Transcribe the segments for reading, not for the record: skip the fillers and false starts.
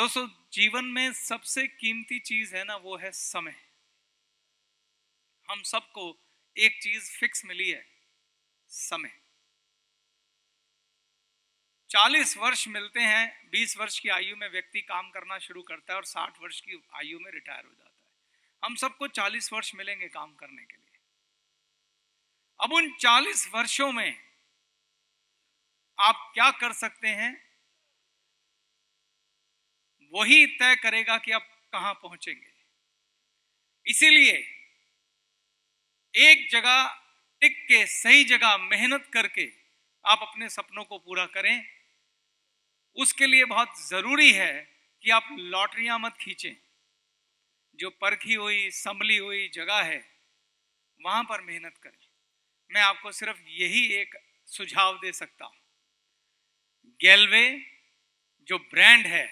दोस्तों, जीवन में सबसे कीमती चीज है ना, वो है समय। हम सबको एक चीज फिक्स मिली है, समय। 40 वर्ष मिलते हैं, 20 वर्ष की आयु में व्यक्ति काम करना शुरू करता है और 60 वर्ष की आयु में रिटायर हो जाता है। हम सबको 40 वर्ष मिलेंगे काम करने के लिए। अब उन 40 वर्षों में आप क्या कर सकते हैं, वही तय करेगा कि आप कहां पहुंचेंगे। इसीलिए एक जगह टिक के, सही जगह मेहनत करके आप अपने सपनों को पूरा करें। उसके लिए बहुत जरूरी है कि आप लॉटरियां मत खींचें। जो परखी हुई, संभली हुई जगह है, वहां पर मेहनत करें। मैं आपको सिर्फ यही एक सुझाव दे सकता हूं। गेलवे जो ब्रांड है,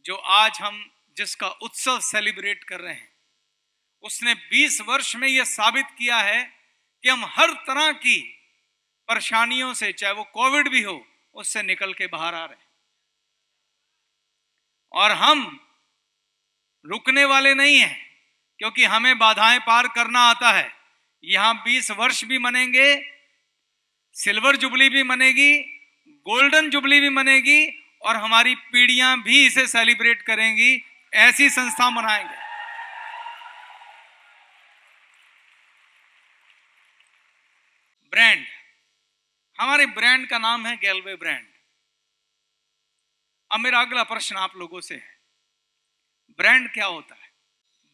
जो आज हम जिसका उत्सव सेलिब्रेट कर रहे हैं, उसने 20 वर्ष में यह साबित किया है कि हम हर तरह की परेशानियों से, चाहे वो कोविड भी हो, उससे निकल के बाहर आ रहे हैं। और हम रुकने वाले नहीं हैं, क्योंकि हमें बाधाएं पार करना आता है। यहां 20 वर्ष भी मनेंगे, सिल्वर जुबली भी मनेगी, गोल्डन जुबली भी मनेगी, और हमारी पीढ़ियां भी इसे सेलिब्रेट करेंगी। ऐसी संस्था मनाएंगे। ब्रांड, हमारे ब्रांड का नाम है गेलवे ब्रांड। अब मेरा अगला प्रश्न आप लोगों से है, ब्रांड क्या होता है?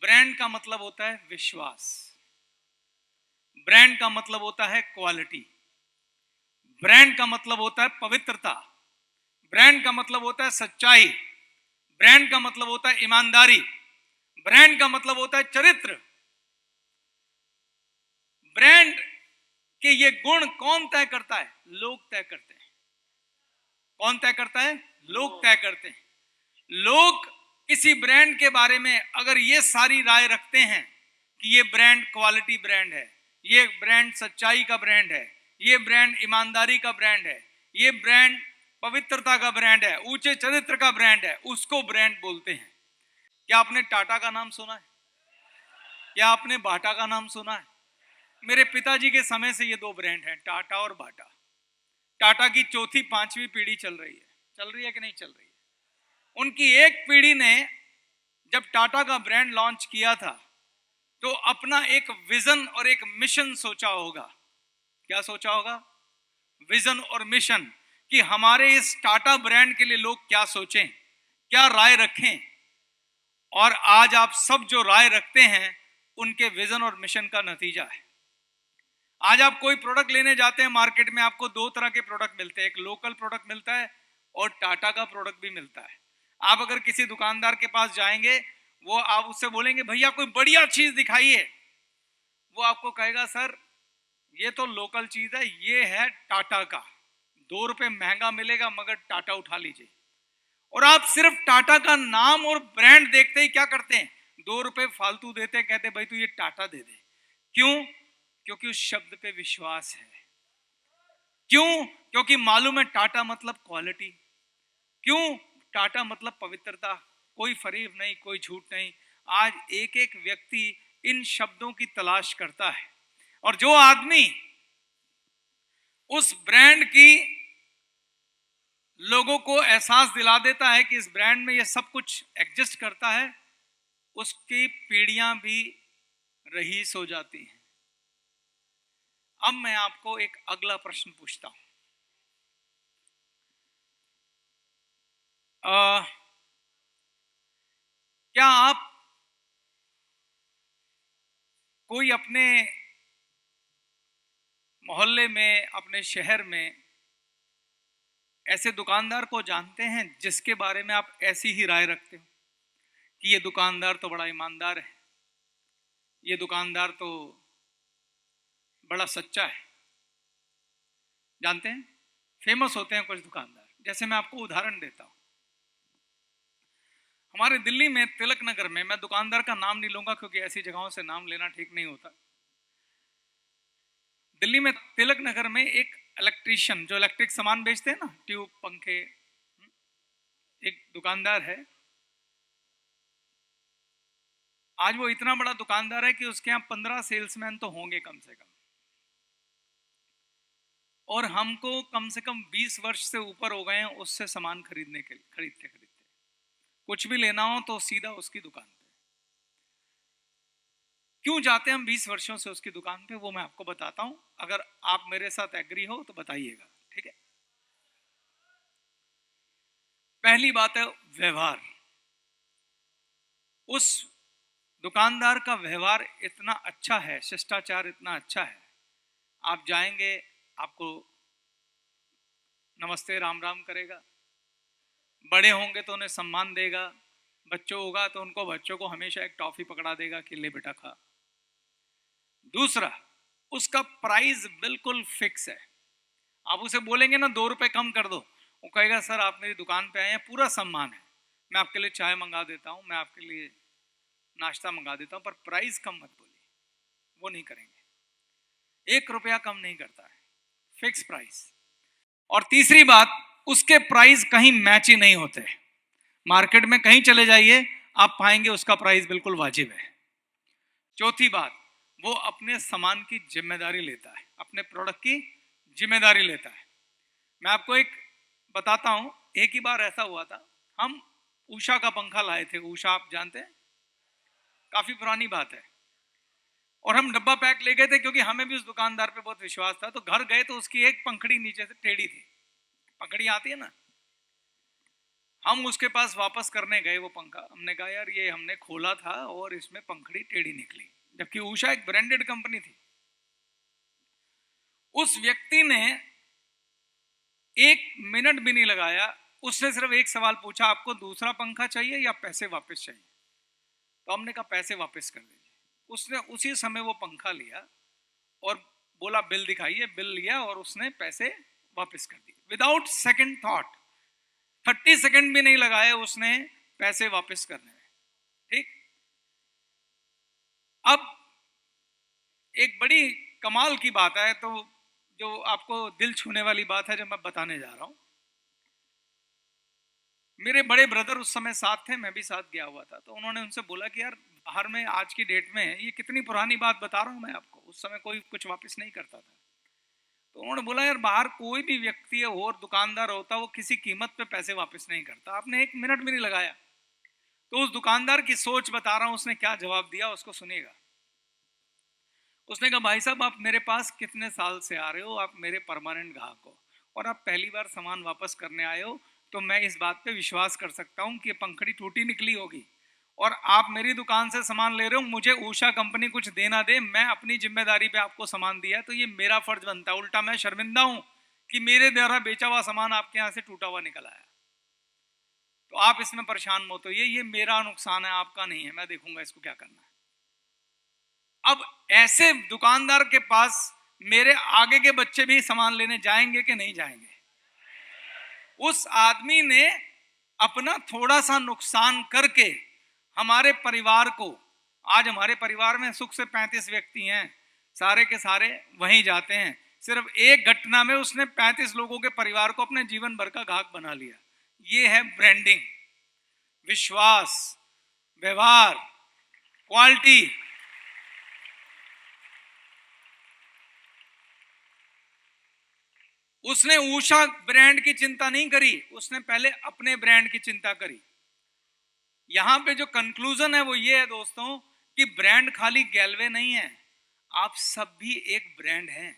ब्रांड का मतलब होता है विश्वास। ब्रांड का मतलब होता है क्वालिटी। ब्रांड का मतलब होता है पवित्रता। ब्रांड का मतलब होता है सच्चाई। ब्रांड का मतलब होता है ईमानदारी। ब्रांड का मतलब होता है चरित्र। ब्रांड के ये गुण कौन तय करता है? लोग तय करते हैं। कौन तय करता है? लोग तय करते हैं। लोग किसी ब्रांड के बारे में अगर ये सारी राय रखते हैं कि ये ब्रांड क्वालिटी ब्रांड है, ये ब्रांड सच्चाई का ब्रांड है, ये ब्रांड ईमानदारी का ब्रांड है, ये ब्रांड पवित्रता का ब्रांड है, ऊंचे चरित्र का ब्रांड है, उसको ब्रांड बोलते हैं। क्या आपने टाटा का नाम सुना है? क्या आपने बाटा का नाम सुना है? मेरे पिताजी के समय से ये दो ब्रांड हैं, टाटा और बाटा। टाटा की चौथी पांचवी पीढ़ी चल रही है कि नहीं चल रही है? उनकी एक पीढ़ी ने जब टाटा का ब्रांड लॉन्च किया था, तो अपना एक विजन और एक मिशन सोचा होगा। क्या सोचा होगा? विजन और मिशन, कि हमारे इस टाटा ब्रांड के लिए लोग क्या सोचें, क्या राय रखें। और आज आप सब जो राय रखते हैं, उनके विजन और मिशन का नतीजा है। आज आप कोई प्रोडक्ट लेने जाते हैं मार्केट में, आपको दो तरह के प्रोडक्ट मिलते हैं, एक लोकल प्रोडक्ट मिलता है और टाटा का प्रोडक्ट भी मिलता है। आप अगर किसी दुकानदार के पास जाएंगे, वो आप उससे बोलेंगे भैया कोई बढ़िया चीज दिखाइए, वो आपको कहेगा सर ये तो लोकल चीज है, ये है टाटा का, 2 रुपए महंगा मिलेगा मगर टाटा उठा लीजिए। और आप सिर्फ टाटा का नाम और ब्रांड देखते ही क्या करते हैं? 2 रुपए फालतू देते, कहते भाई तू ये टाटा दे दे। क्यों? क्योंकि उस शब्द पे विश्वास है। क्यों? क्योंकि मालूम है टाटा मतलब क्वालिटी। क्यों? टाटा मतलब पवित्रता। कोई फरेब नहीं, कोई झूठ नहीं। आज एक एक व्यक्ति इन शब्दों की तलाश करता है, और जो आदमी उस ब्रांड की लोगों को एहसास दिला देता है कि इस ब्रांड में ये सब कुछ एग्जिस्ट करता है, उसकी पीढ़ियां भी रईस हो जाती हैं। अब मैं आपको एक अगला प्रश्न पूछता हूं। क्या आप कोई अपने मोहल्ले में, अपने शहर में ऐसे दुकानदार को जानते हैं जिसके बारे में आप ऐसी ही राय रखते हो कि ये दुकानदार तो बड़ा ईमानदार है, ये दुकानदार तो बड़ा सच्चा है? जानते हैं, फेमस होते हैं कुछ दुकानदार। जैसे मैं आपको उदाहरण देता हूं, हमारे दिल्ली में तिलक नगर में, मैं दुकानदार का नाम नहीं लूंगा क्योंकि ऐसी जगहों से नाम लेना ठीक नहीं होता। दिल्ली में तिलक नगर में एक इलेक्ट्रीशियन जो इलेक्ट्रिक सामान बेचते हैं ना, ट्यूब, पंखे, एक दुकानदार है। आज वो इतना बड़ा दुकानदार है कि उसके यहाँ 15 सेल्समैन तो होंगे कम से कम, और हमको कम से कम 20 वर्ष से ऊपर हो गए हैं उससे सामान खरीदने के लिए, खरीदते खरीदते कुछ भी लेना हो तो सीधा उसकी दुकान पे। क्यों जाते हैं हम 20 वर्षों से उसकी दुकान पे, वो मैं आपको बताता हूं, अगर आप मेरे साथ एग्री हो तो बताइएगा, ठीक है। पहली बात है व्यवहार। उस दुकानदार का व्यवहार इतना अच्छा है, शिष्टाचार इतना अच्छा है, आप जाएंगे आपको नमस्ते राम राम करेगा, बड़े होंगे तो उन्हें सम्मान देगा, बच्चों होगा तो उनको बच्चों को हमेशा एक टॉफी पकड़ा देगा कि ले बेटा खा। दूसरा, उसका प्राइस बिल्कुल फिक्स है। आप उसे बोलेंगे ना 2 रुपए कम कर दो, वो कहेगा सर आप मेरी दुकान पे आए हैं, पूरा सम्मान है, मैं आपके लिए चाय मंगा देता हूं, मैं आपके लिए नाश्ता मंगा देता हूं, पर प्राइस कम मत बोलिए, वो नहीं करेंगे। 1 रुपया कम नहीं करता है, फिक्स प्राइस। और तीसरी बात, उसके प्राइस कहीं मैच ही नहीं होते। मार्केट में कहीं चले जाइए आप पाएंगे उसका प्राइस बिल्कुल वाजिब है। चौथी बात, वो अपने सामान की जिम्मेदारी लेता है, अपने प्रोडक्ट की जिम्मेदारी लेता है। मैं आपको एक बताता हूं, एक ही बार ऐसा हुआ था, हम उषा का पंखा लाए थे, उषा आप जानते हैं, काफी पुरानी बात है, और हम डब्बा पैक ले गए थे क्योंकि हमें भी उस दुकानदार पे बहुत विश्वास था। तो घर गए तो उसकी एक पंखड़ी नीचे से टेढ़ी थी, पंखड़ी आती है ना, हम उसके पास वापस करने गए वो पंखा, हमने कहा यार ये हमने खोला था और इसमें पंखड़ी टेढ़ी निकली, जबकि उषा एक ब्रांडेड कंपनी थी। उस व्यक्ति ने 1 मिनट भी नहीं लगाया, उसने सिर्फ एक सवाल पूछा, आपको दूसरा पंखा चाहिए या पैसे वापस चाहिए? तो हमने कहा पैसे वापस कर दीजिए। उसने उसी समय वो पंखा लिया और बोला बिल दिखाइए, बिल लिया और उसने पैसे वापस कर दिए विदाउट सेकंड थॉट। 30 सेकंड भी नहीं लगाए उसने पैसे वापस करने में, ठीक। अब एक बड़ी कमाल की बात है, तो जो आपको दिल छूने वाली बात है जो मैं बताने जा रहा हूं। मेरे बड़े ब्रदर उस समय साथ थे, मैं भी साथ गया हुआ था, तो उन्होंने उनसे बोला कि यार बाहर में आज की डेट में, ये कितनी पुरानी बात बता रहा हूं मैं आपको, उस समय कोई कुछ वापस नहीं करता था। तो उन्होंने बोला यार बाहर कोई भी व्यक्ति है और दुकानदार होता, वो किसी कीमत पे पैसे वापस नहीं करता। आपने 1 मिनट भी नहीं लगाया। तो उस दुकानदार की सोच बता रहा हूं, उसने क्या जवाब दिया उसको सुनिएगा। उसने कहा भाई साहब आप मेरे पास कितने साल से आ रहे हो, आप मेरे परमानेंट ग्राहक हो, और आप पहली बार सामान वापस करने आए हो, तो मैं इस बात पे विश्वास कर सकता हूं कि पंखड़ी टूटी निकली होगी, और आप मेरी दुकान से सामान ले रहे हो, मुझे उषा कंपनी कुछ देना दे, मैं अपनी जिम्मेदारी पे आपको सामान दिया, तो ये मेरा फर्ज बनता है। उल्टा मैं शर्मिंदा हूं कि मेरे द्वारा बेचा हुआ सामान आपके यहां से टूटा हुआ निकल आया, तो आप इसमें परेशान मत होइए, ये मेरा नुकसान है आपका नहीं है, मैं देखूंगा इसको क्या करना है। अब ऐसे दुकानदार के पास मेरे आगे के बच्चे भी सामान लेने जाएंगे कि नहीं जाएंगे? उस आदमी ने अपना थोड़ा सा नुकसान करके हमारे परिवार को, आज हमारे परिवार में सुख से 35 व्यक्ति हैं, सारे के सारे वहीं जाते हैं, सिर्फ एक घटना में उसने 35 लोगों के परिवार को अपने जीवन भर का ग्राहक बना लिया। ये है ब्रांडिंग, विश्वास, व्यवहार, क्वालिटी। उसने उषा ब्रांड की चिंता नहीं करी, उसने पहले अपने ब्रांड की चिंता करी। यहां पे जो कंक्लूजन है वो ये है दोस्तों कि ब्रांड खाली गैलवे नहीं है, आप सब भी एक ब्रांड हैं।